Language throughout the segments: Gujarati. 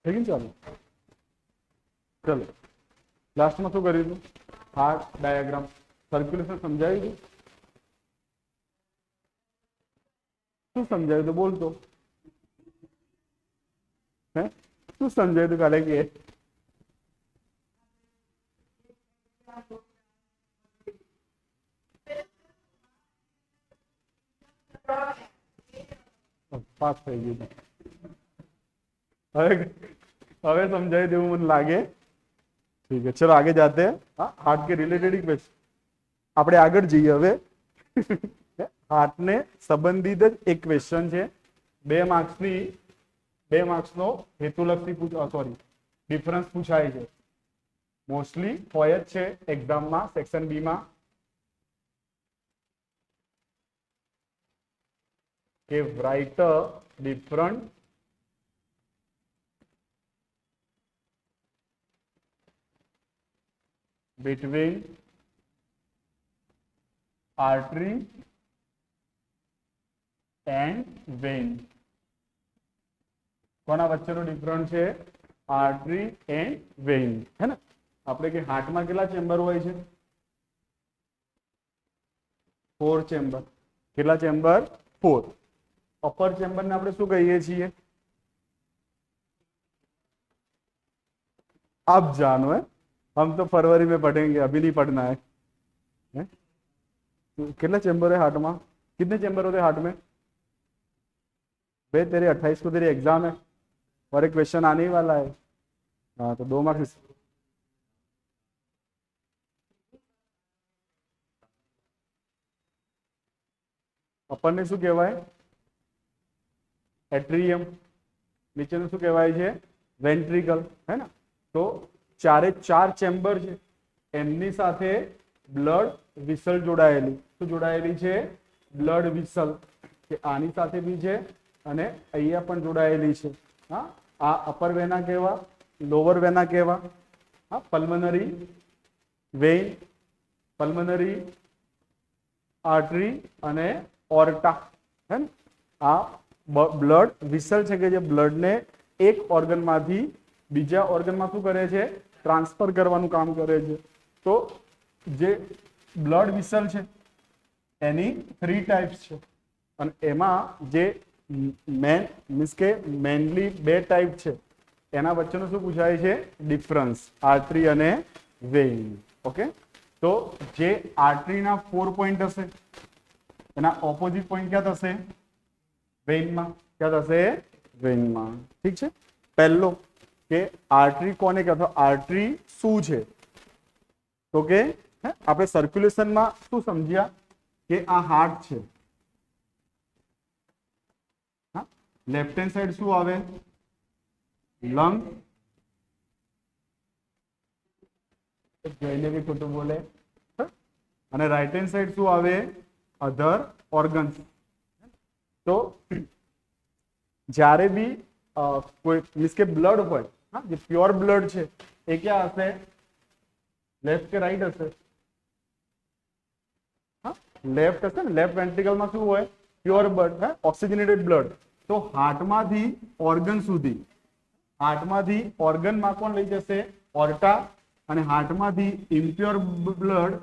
ठीक है चालू चलो लास्ट में शू करू हार्ट डायाग्राम सर्क्युलेशन समझायु शू समझायु बोल तो है शू समझायु काले के 5 થઈ ગયું હવે समझाई देव मन लागे ठीक है चलो आगे जाते हैं हाँ हार्ट के रिलेटेड क्वेश्चन આપણે આગળ જઈએ હવે હાર્ટ ને સંબંધિત જ એક ક્વેશ્ચન છે 2 માર્ક્સ નો હેતુલક્ષી સોરી ડિફરન્સ પૂછાય છે મોસ્ટલી હોય જ છે એક્ઝામ માં સેક્શન બી માં કે write a different between artery and vein કોના વચ્ચેનો ડિફરન્સ છે આર્ટરી એન્ડ વેઇન है ना આપણે કે હાર્ટમાં કેટલા ચેમ્બર હોય છે 4 ચેમ્બર કેટલા ચેમ્બર 4 અપર ચેમ્બર ને આપણે શું કહીએ છીએ आप जानो है हम तो फरवरी में पढ़ेंगे अभी नहीं पढ़ना है कितने चैम्बर है हार्ट में कितने चैम्बर होते हार्ट में भाई तेरे 28 को तेरी एग्जाम है और एक क्वेश्चन आने ही वाला है हाँ तो 2 मार्क्स अपन ने शू कहवाय एट्रियम नीचे शू कहवाय छे वेंट्रिकल है ना तो 4 चेम्बर है एमनी साथे ब्लड विसल जोड़ायेली तो जोड़ायेली छे ब्लड विसल के आनी साथे भी छे अने अहींया पण जोड़ायेली छे हाँ आ upper vena cava lower vena cava हाँ पल्मनरी वेन पल्मनरी आर्टरी अने ऑर्टा है न आ ब्लड विसल छे के जे ब्लड ने एक ऑर्गन मांथी बीजा ऑर्गन में शू करे छे ट्रांसफर करवानुं काम करे छे तो जे ब्लड विसल छे एनी 3 टाइप्स छे अने एमां जे मेन मीन्स के मेनली 2 टाइप छे एना वच्चेनो शुं पूछाय छे डिफरन्स आर्टरी अने वेन ओके तो जे आर्टरी ना 4 पॉइंट हशे एना ऑपोजिट पॉइंट क्या थशे वेन में क्या थशे वेन में ठीक छे पहलो के आर्टरी कोने कहतो आर्टरी शू छे तो के आपणे सर्क्युलेशन में शू समझ्या के आ हार्ट छे हाँ लेफ्ट हेन्ड साइड शू आवे लंग जोईने भी खोटुं बोले अने राइट हेन्ड साइड शू आवे अधर ऑर्गन्स तो ज्यारे भी कोई मीन्स के ब्लड होय हाँ जो प्योर ब्लड है ये क्या हशे लेफ्ट के राइट हशे हाँ लेफ्ट हशे लेफ्ट वेंट्रिकल में शुं होय प्योर ब्लड है ऑक्सिजनेटेड ब्लड तो हार्ट मांथी ऑर्गन सुधी हार्ट मांथी ऑर्गन में कोण लई जशे ऑर्टा अने हार्ट मांथी इम्प्योर ब्लड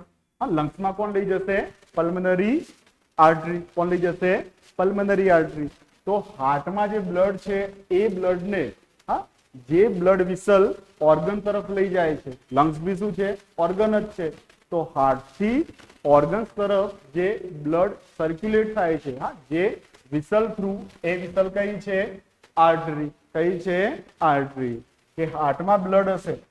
हाँ लंग्स में कोण लई जशे पल्मनरी आर्टरी कोण लई जशे पल्मनरी आर्टरी तो हार्ट में जो ब्लड है ए ब्लड ने हाँ जे ब्लड विसल ऑर्गन तरफ लई जाए छे लंग्स भी शू छे ऑर्गन ज छे तो हार्ट थी ऑर्गन्स तरफ जे ब्लड सर्क्युलेट थाय छे हाँ जे विसल थ्रू ए विसल कई छे आर्टरी कई छे आर्टरी के हार्ट में ब्लड हशे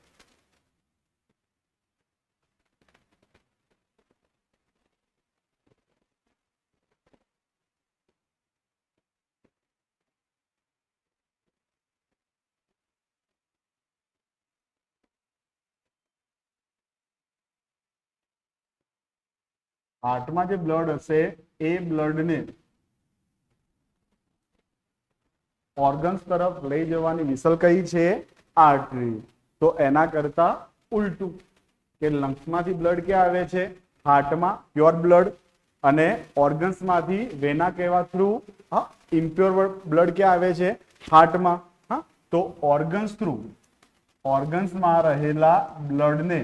हार्ट में जो ब्लड हशे ए ब्लड ने ऑर्गन्स तरफ लई जवानी विसल कई छे आर्टरी तो एना करता उल्टू के लंग्स मांथी ब्लड क्या आवे छे हार्ट में प्योर ब्लड अने ऑर्गन्स मांथी वेना केवा थ्रू हाँ इम्प्योर ब्लड क्या आवे छे हार्ट में हाँ તો ઓર્ગન્સ થ્રુ ઓર્ગન્સમાં રહેલા બ્લડને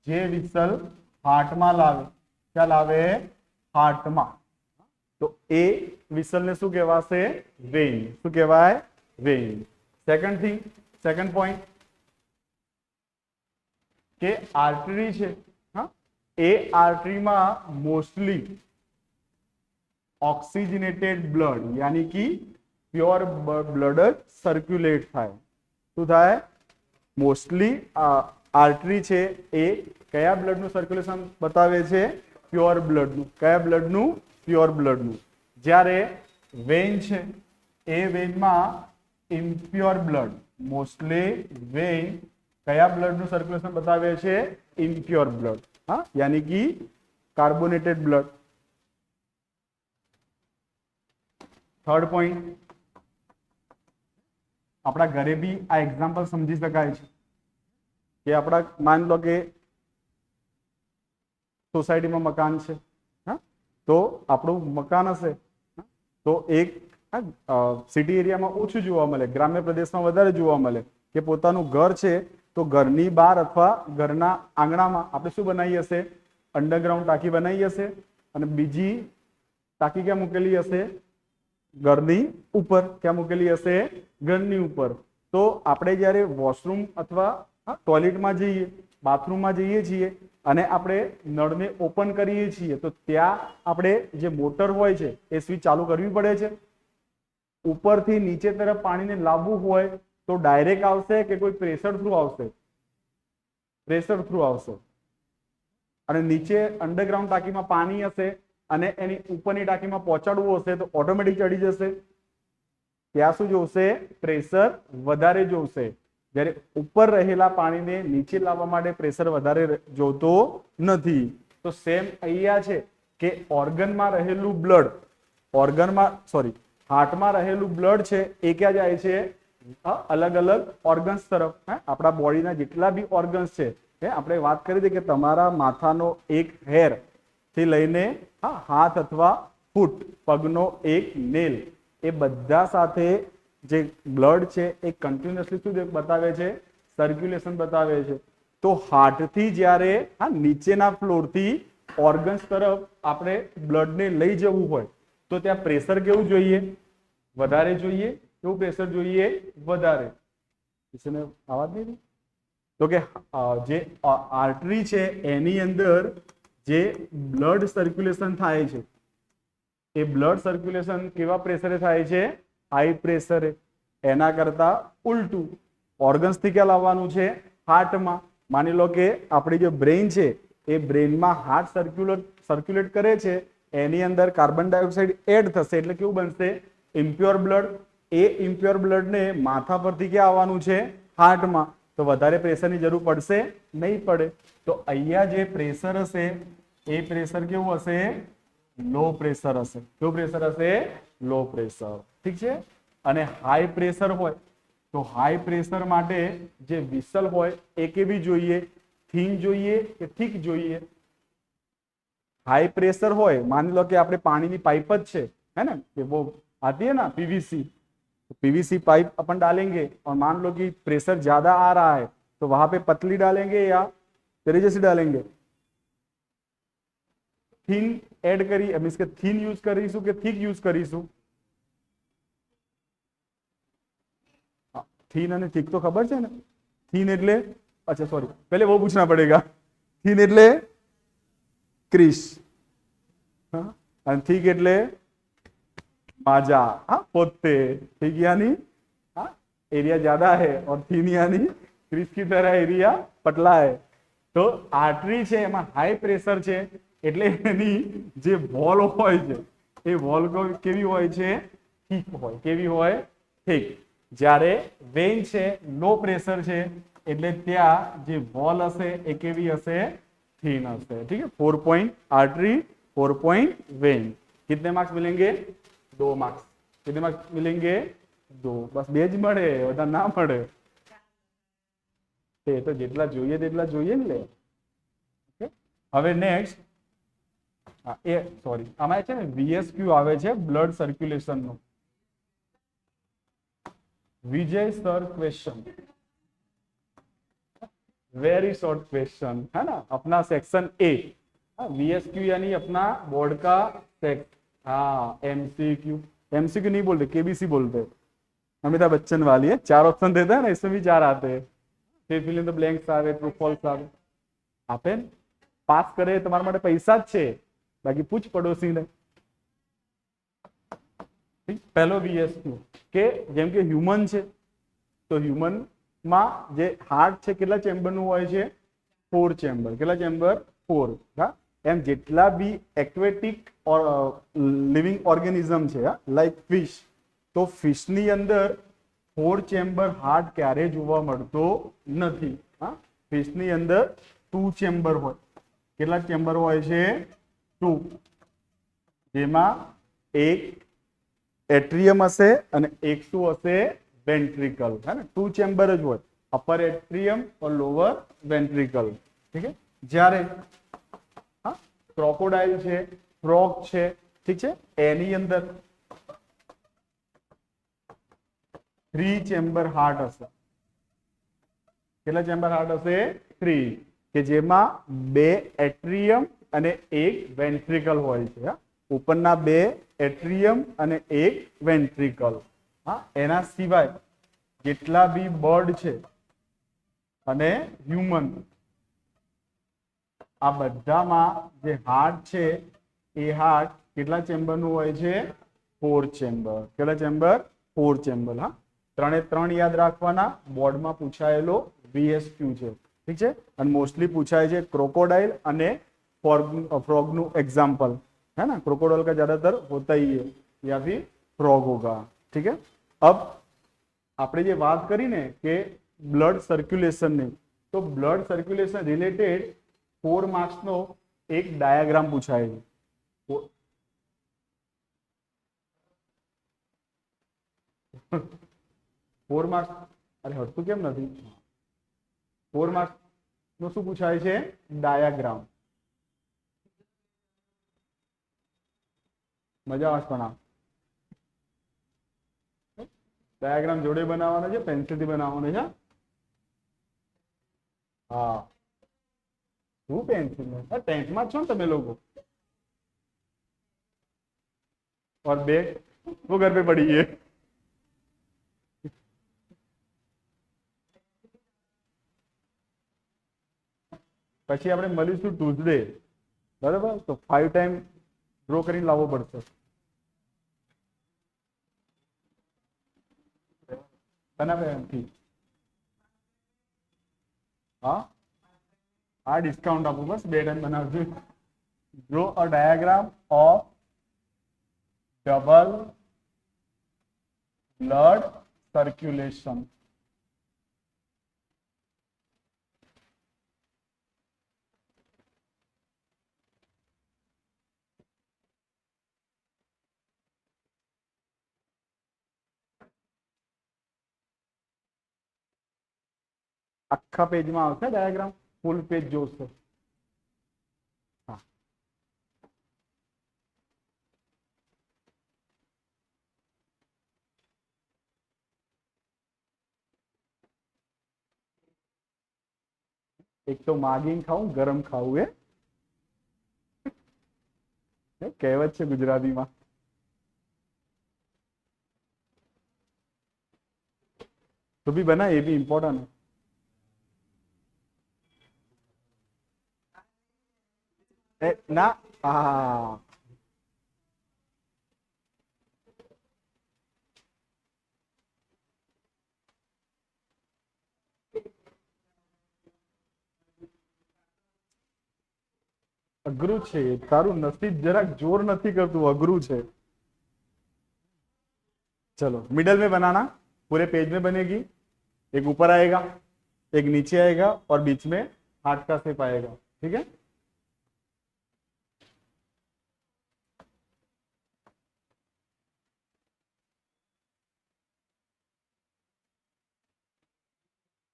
જે વિસલ હાર્ટમાં લાવે, ક્યાં લાવે? હાર્ટમાં. તો એ વિસલને શું કહેવાશે? વેઇન. શું કહેવાય? Vein. Second thing, second point કે આર્ટરી છે, હા, એ આર્ટરીમાં મોસ્ટલી ઓક્સિજનેટેડ બ્લડ યાની કે પ્યોર બ્લડ જ સર્ક્યુલેટ થાય. શું થાય? મોસ્ટલી આર્ટરી છે એ કયા બ્લડનું સર્ક્યુલેશન બતાવે છે? પ્યોર બ્લડનું. કયા બ્લડનું? પ્યોર બ્લડનું. જ્યારે વેઇન છે એ વેઇનમાં ઇમ્પ્યોર બ્લડ, મોસ્ટલી વેઇન કયા બ્લડનું સર્ક્યુલેશન બતાવે છે? ઇમ્પ્યોર બ્લડ, હા, યાની કે કાર્બોનેટેડ બ્લડ. થર્ડ પોઈન્ટ, આપણા ઘરે બી આ એક્ઝામ્પલ સમજી શકાય છે કે આપણા માન લો કે સોસાયટીમાં મકાન છે, હા, તો આપણું મકાન હશે તો એક સિટી એરિયામાં ઓછું જોવા મળે, ગ્રામ્ય પ્રદેશમાં વધારે જોવા મળે કે પોતાનું ઘર છે તો ઘરની બહાર અથવા ઘરના આંગણામાં આપણે શું બનાવી હશે? અંડરગ્રાઉન્ડ ટાંકી બનાવી હશે અને બીજી ટાંકી ક્યાં મૂકેલી હશે? ઘરની ઉપર. ક્યાં મૂકેલી હશે? ઘરની ઉપર. તો આપણે જ્યારે વોશરૂમ અથવા ટોયલેટમાં જઈએ, બાથરૂમમાં જઈએ છીએ અને આપણે નળને ઓપન કરીએ છીએ તો ત્યાં આપણે જે મોટર હોય છે એ સ્વિચ ચાલુ કરવી પડે છે. ઉપરથી નીચે તરફ પાણીને લાવવું હોય તો ડાયરેક્ટ આવશે કે કોઈ પ્રેશર થ્રુ આવશે? પ્રેશર થ્રુ આવશે. અને નીચે અંડરગ્રાઉન્ડ ટાંકીમાં પાણી હશે અને એની ઉપરની ટાંકીમાં પહોંચાડવું હશે તો ઓટોમેટિક ચડી જશે. ત્યાં શું જોશે? પ્રેશર વધારે જોશે. જ્યારે ઉપર રહેલા પાણીને નીચે લાવવા માટે પ્રેશર વધારે જોતો નથી. તો સેમ અહીંયા છે કે ઓર્ગનમાં રહેલું બ્લડ, હાર્ટમાં રહેલું બ્લડ છે એ ક્યાં જાય છે? અલગ અલગ ઓર્ગન્સ તરફ. આપણા બોડીના જેટલા બી ઓર્ગન્સ છે, આપણે વાત કરી હતી કે તમારા માથાનો એક હેર થી લઈને હાથ અથવા ફૂટ, પગનો એક નેલ, એ બધા સાથે જે બ્લડ છે એ કન્ટિન્યુઅસલી શું બતાવે છે? સર્ક્યુલેશન બતાવે છે. તો હાર્ટથી જ્યારે નીચેના ફ્લોરથી ઓર્ગન્સ તરફ આપણે બ્લડને લઈ જવું હોય તો ત્યાં પ્રેશર કેવું જોઈએ? વધારે જોઈએ. કેવું પ્રેશર જોઈએ? વધારે. આવાજ નહીં? તો કે જે આર્ટરી છે એની અંદર જે બ્લડ સર્ક્યુલેશન થાય છે એ બ્લડ સર્ક્યુલેશન કેવા પ્રેશરે થાય છે? હાઈ પ્રેશરે. એના કરતા ઉલટું ઓર્ગન્સથી ક્યાં લાવવાનું છે? હાર્ટમાં. માની લો કે આપણી જે બ્રેઇન છે એ બ્રેઇનમાં હાર્ટ સર્ક્યુલેટ કરે છે, એની અંદર કાર્બન ડાયોક્સાઇડ એડ થશે એટલે કેવું બનશે? Impure blood. એ ઇમ્પ્યોર બ્લડને માથા પરથી ક્યાં આવવાનું છે? હાર્ટમાં. તો વધારે પ્રેશરની જરૂર પડશે? નહીં પડે. તો અહીંયા જે પ્રેશર હશે એ પ્રેશર કેવું હશે? લો પ્રેશર હશે. કેવું પ્રેશર હશે? Low pressure. ઠીક છે. અને હાઈ પ્રેશર હોય તો હાઈ પ્રેશર માટે જે વિસલ હોય એ કેવી જોઈએ? થીન જોઈએ કે થીક જોઈએ? हाई प्रेशर हो, मान लो कि आपने पानी की पाइप है ना, कि वो आती है ना पीवीसी, तो पीवीसी पाइप अपन डालेंगे और मान लो कि प्रेशर ज्यादा आ रहा है तो वहां पे पतली डालेंगे या तेरे जैसी डालेंगे? थीन एड करी मीन्स के थीन यूज करीशू के थिक यूज करीशू? थीन અને थिक तो खबर है ना? थीन एटले अच्छा सॉरी पहले वो पूछना पड़ेगा. थीन एटले क्रीस, ठीक एटले माजा. हाँ पोते. ठीक यानी एरिया ज्यादा है और थीन यानी क्रीस की तरह एरिया पतला है. तो आर्टरी છે એમાં હાઈ પ્રેશર છે એટલે એની જે વોલ હોય છે એ વોલ કેવી હોય છે? થીક હોય. કેવી હોય? થીક. જ્યારે વેઇન છે લો પ્રેશર છે એટલે ત્યાં જે વોલ હશે એ કેવી હશે? थीन हશે. ठीक है. 4 पॉइंट आर्टरी, 4 पॉइंट वेन. कितने मार्क्स मिलेंगे? 2 मार्क्स. कितने मार्क्स मिलेंगे? 2. बस બે જ મળે, બધા ના મળે. એ તો જેટલા જોઈએ તેટલા જોઈએ ને લે. ઓકે. હવે નેક્સ્ટ એ સોરી આમાં છે ને VSQ આવે છે બ્લડ સર્ક્યુલેશન નો. Vijay sir question, very short question है ना, अपना सेक्शन ए, VSQ यानी अपना बोर्ड का सेक्ट, हाँ MCQ, MCQ नहीं बोलते, KBC बोलते हैं, अमिताभ बच्चन वाली है, 4 ऑप्शन देता है ना, इसमें भी 4 आते हैं, फिर फिल इन द બ્લેન્ક્સ આવે, ટ્રુ ફોલ્સ આવે, આપે પાસ કરે તમારા માટે પૈસા જ છે, બાકી પૂછ પડોશીને. પહેલો VSQ કે જેમ કે હ્યુમન છે, તો હ્યુમનમાં જે હાર્ટ છે કેટલા ચેમ્બરનું હોય છે? 4 ચેમ્બર. કેટલા ચેમ્બર? 4. હા, એમ જેટલા બી એક્વેટિક લિવિંગ ઓર્ગેનિઝમ છે, લાઈક ફિશ, તો ફિશની અંદર 4 ચેમ્બર હાર્ટ ક્યારે જોવા મળતો નથી. હા, ફિશની અંદર 2 ચેમ્બર હોય. કેટલા ચેમ્બર હોય છે? 2. જેમાં એક એટ્રિયમ હશે અને એક શું હશે? વેન્ટ્રિકલ. है ना, 2 ચેમ્બર જ હોય, અપર એટ્રિયમ और લોઅર વેન્ટ્રિકલ. ઠીક છે. જ્યારે હા ક્રોકોડાઇલ છે, ફ્રોગ છે, ઠીક છે, એની અંદર 3 ચેમ્બર હાર્ટ હશે. કેટલા ચેમ્બર હાર્ટ હશે? 3, કે જેમાં 2 એટ્રિયમ અને 1 વેન્ટ્રિકલ હોય છે. ઉપરના 2 એટ્રિયમ અને 1 વેન્ટ્રિકલ. હા, એના સિવાય જેટલા બી બર્ડ છે અને હ્યુમન, આ બધામાં જે હાર્ટ છે એ હાર્ટ કેટલા ચેમ્બરનું હોય છે? 4 ચેમ્બર. કેટલા ચેમ્બર? 4 ચેમ્બર. હા, 3 એ 3 યાદ રાખવાના, બોર્ડમાં પૂછાયેલો VSQ છે. ઠીક છે. અને મોસ્ટલી પૂછાય છે क्रोकोडाइल અને फ्रॉग एग्जाम्पल, है ना, क्रोकोडाइल का ज्यादातर होता ही है या फिर फ्रॉग होगा. ठीक है. अब આપણે જે વાત કરી ને કે બ્લડ સર્ક્યુલેશન ની, તો બ્લડ સર્ક્યુલેશન રિલેટેડ 4 માર્ક્સ નો એક ડાયાગ્રામ પૂછાય છે. 4 માર્ક્સ, અરે હટતું કેમ નથી? 4 માર્ક્સ નો શું પૂછાય છે? ડાયાગ્રામ. મજા આવે પણ આ ડાયાગ્રામ જોડે બનાવવાનો છે, પેન્સિલથી બનાવવાનો છે. હા, શું પેન્સિલ? 10th માં છો ને તમે લોકો? और बैग वो घर पे पड़ी है. પછી આપણે મળીશું ટ્યુઝડે, બરાબર? તો 5 ટાઈમ ડ્રો કરીને લાવવો પડશે. બનાવે એમથી. હા, આ ડિસ્કાઉન્ટ આપો, બસ 2 ટાઈમ બનાવજો. Draw a diagram of double blood circulation. આખા પેજમાં આવશે ડાયાગ્રામ, ફૂલ પેજ જોશે. હા, એક તો માગીને ખાવું, ગરમ ખાવું, એ કહેવત છે ગુજરાતીમાં. तो भी बना, ये भी इम्पोर्टेंट है. ना, हाँ, અઘરું છે તારું નસીબ, જરાક જોર નથી કરતું, અઘરું છે. चलो मिडल में बनाना, पूरे पेज में बनेगी. एक ऊपर आएगा, एक नीचे आएगा और बीच में हार्ट का शेप आएगा. ठीक है.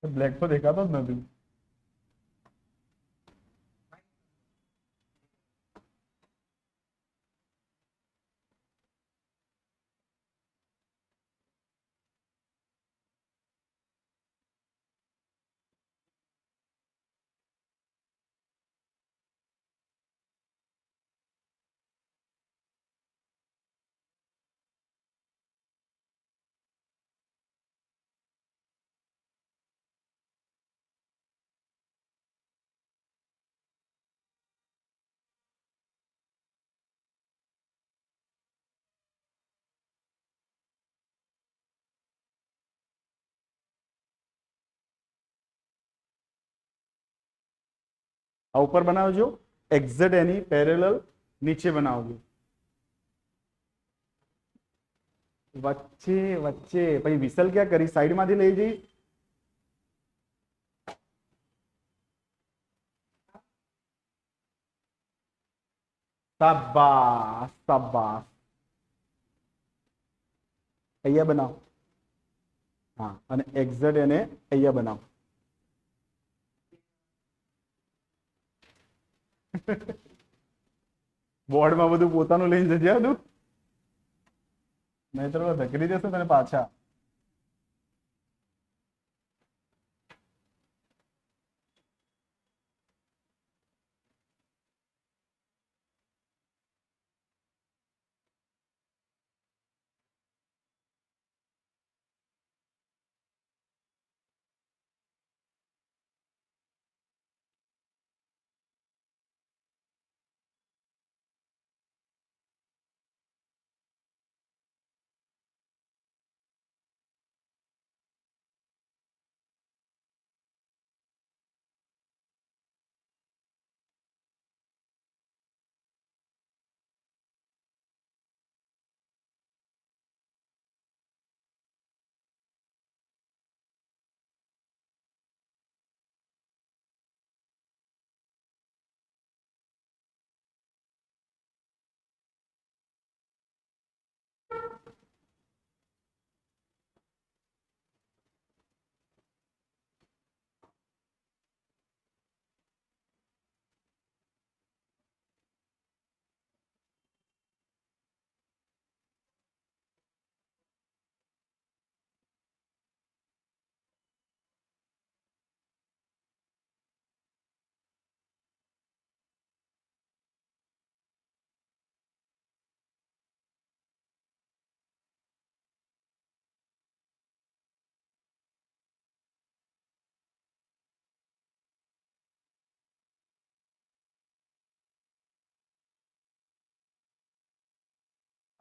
ब्लैक तो देखा तो नहीं. આ ઉપર બનાવજો, એક્ઝેક્ટ એની પેરેલલ નીચે બનાવજો, વચ્ચે વચ્ચે. પછી વિસલ ક્યાં કરી, સાઈડમાંથી લઈ જઈ. શાબાશ શાબાશ. અહીંયા બનાવ. હા, અને એક્ઝેક્ટ એને અહીંયા બનાવ. બોર્ડમાં બધું પોતાનું લઈને જજે તું, નહીં તો ધકેલી દેશે તને પાછા.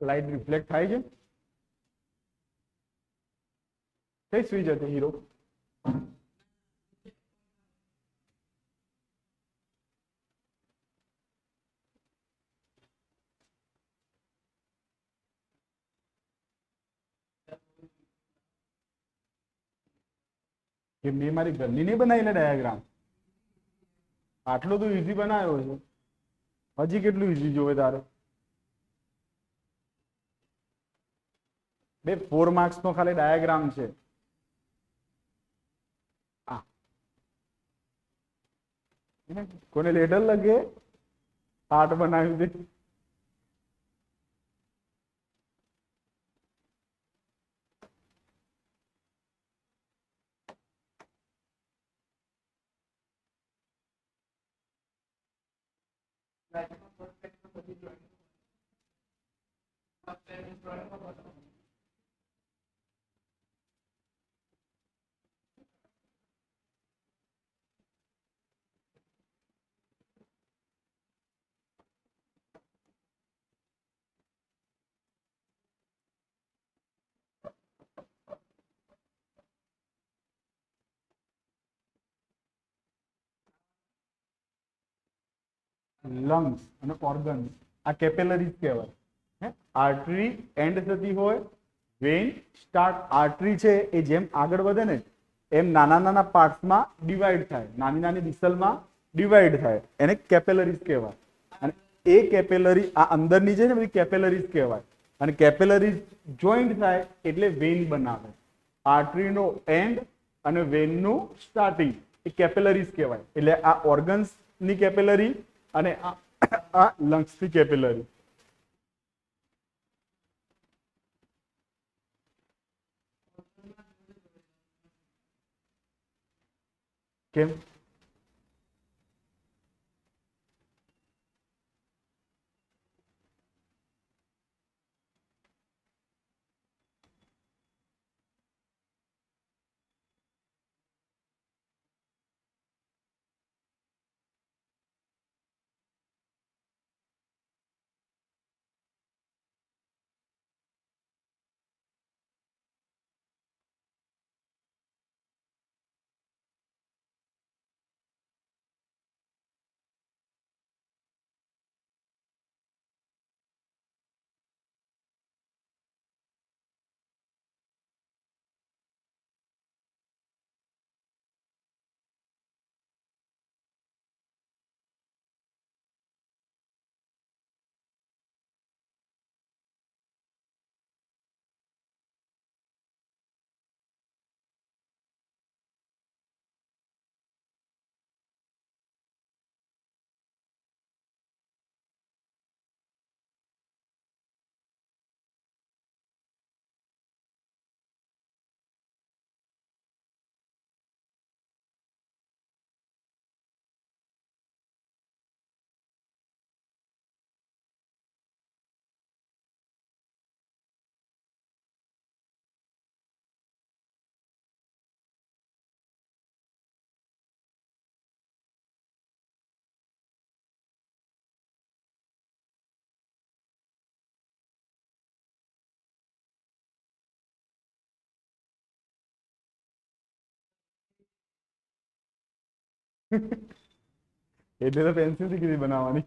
લાઈટ રિફ્લેક્ટ થાય છે. કઈ સ્વિચ હતી હીરો? કે મેં મારી ઘરની નહીં બનાવી લે ડાયાગ્રામ, આટલો તો ઈઝી બનાવ્યો છે, હજી કેટલું ઈઝી જોવે તારે? બે 4 માર્ક્સ નો ખાલી ડાયાગ્રામ છે. આ કોને લેટર લગે આર્ટ બનાવ્યું છે. લંગ્સ અને ઓર્ગન્સ આ કેપિલરીઝ કહેવાય. હે, આર્ટરી એન્ડ થતી હોય, વેન સ્ટાર્ટ. આર્ટરી છે એ જેમ આગળ વધે ને એમ નાના નાના પાર્ટ્સમાં ડિવાઈડ થાય, નાની નાની વિસલમાં ડિવાઈડ થાય, એને કેપિલરીઝ કહેવાય. અને એ કેપિલરી આ અંદરની છે ને બધી કેપિલરીઝ કહેવાય. અને કેપિલરીઝ જોઈન્ટ થાય એટલે વેન બનાવે. આર્ટરીનો એન્ડ અને વેનનું સ્ટાર્ટિંગ એ કેપિલરીઝ કહેવાય. એટલે આ ઓર્ગન્સની કેપિલરી અને આ લંગ્સની કેપિલરી. કેમ? એટલે તો પેન્સિલ થી કીધી બનાવવાની.